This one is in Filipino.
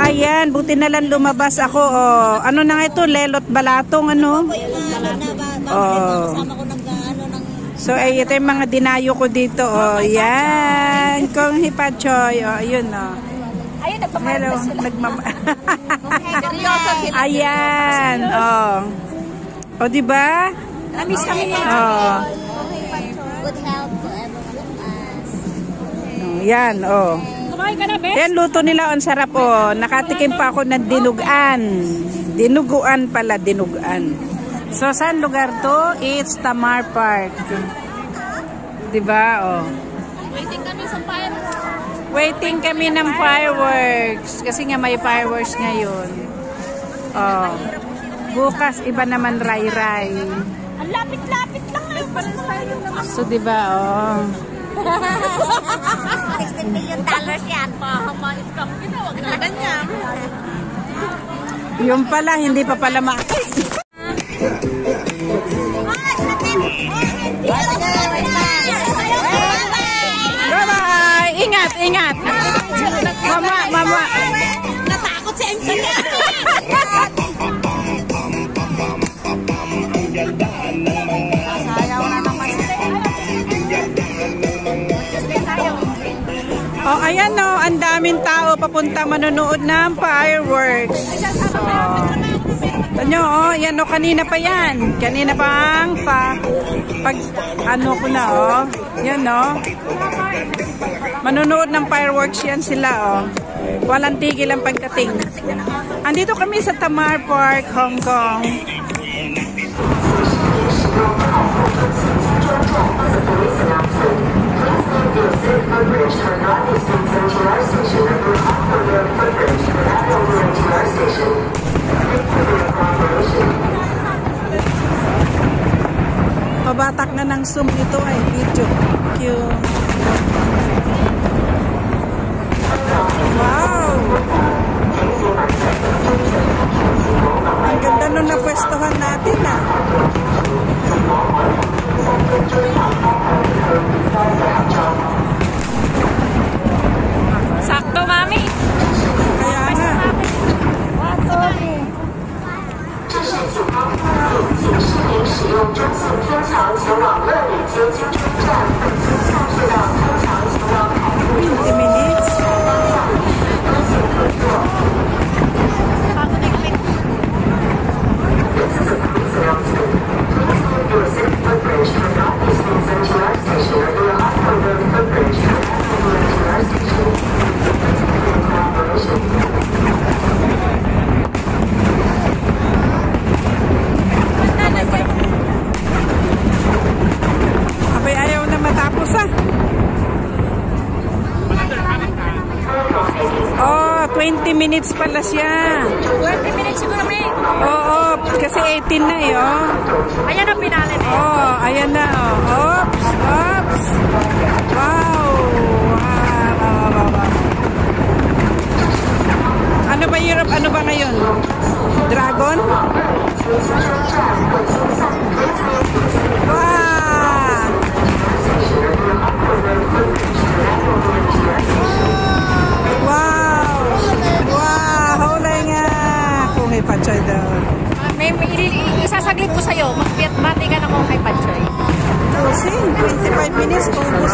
ayan, buti na lang lumabas ako. Oh, ano na nga ito? Lelot balatong, ano? Oh. So, ay, ito yung mga dinayo ko dito. Oh, yan. Kung hipachoy. Oh, ayun, oh. Ayun, hello, ayan, oh. O, diba? Namiss kami niya. Oh. Good health to everyone. Yan, oh. Kumain ka na, Bes? Yan, luto nila. Ang sarap, oh. Nakatikim pa ako ng dinugan. Dinuguan pala, dinugan. So, saan lugar to? It's Tamar Park. Diba, oh. Waiting kami sa fireworks. Waiting kami ng fireworks. Kasi nga may fireworks ngayon. Oh. Bukas, iba naman ray-ray. Ang lapit-lapit lang ngayon. So, diba, oh. $16 million yan. Mahamayos ka mo ginawa. Huwag na ganyan. Yung pala, hindi pa pala Bye-bye! Ingat, ingat! Mama, mama! Natakot si Enzo niya! Sayaw na naman sila. Oh, ayan oh, ang daming tao papunta manonood ng fireworks. Tanyo, oh, yan oh, kanina pa yan. Kanina pang pag ano ko na, oh. Yan oh. Manonood ng fireworks yan sila, oh. Walang tigil ang pagdating. Andito kami sa Tamar Park, Hong Kong. Pabatak na ng zoom nito ay video. Thank you. Wow! Ang ganda nung napwestuhan natin, ah. Sakto, mami. Kaya nga. Minutes. Abay, ayaw na matapos, ah. Oh, 20 minutes pala siya. 20 minutes siguro, may. Oo, kasi 18 na eh, oh. Ayan ang pinali, eh. Oh, ayan na, oh. Oops, oops. Wow. Wow. Ano ba Europe? Ano ba ngayon? Dragon? Wow. Wow. Wow. Hulay nga. Kung may patsoy daw. May isasaglit ko sa'yo. Bati ka na kung kay Pachoy. Closing. 25 minutes. Ubus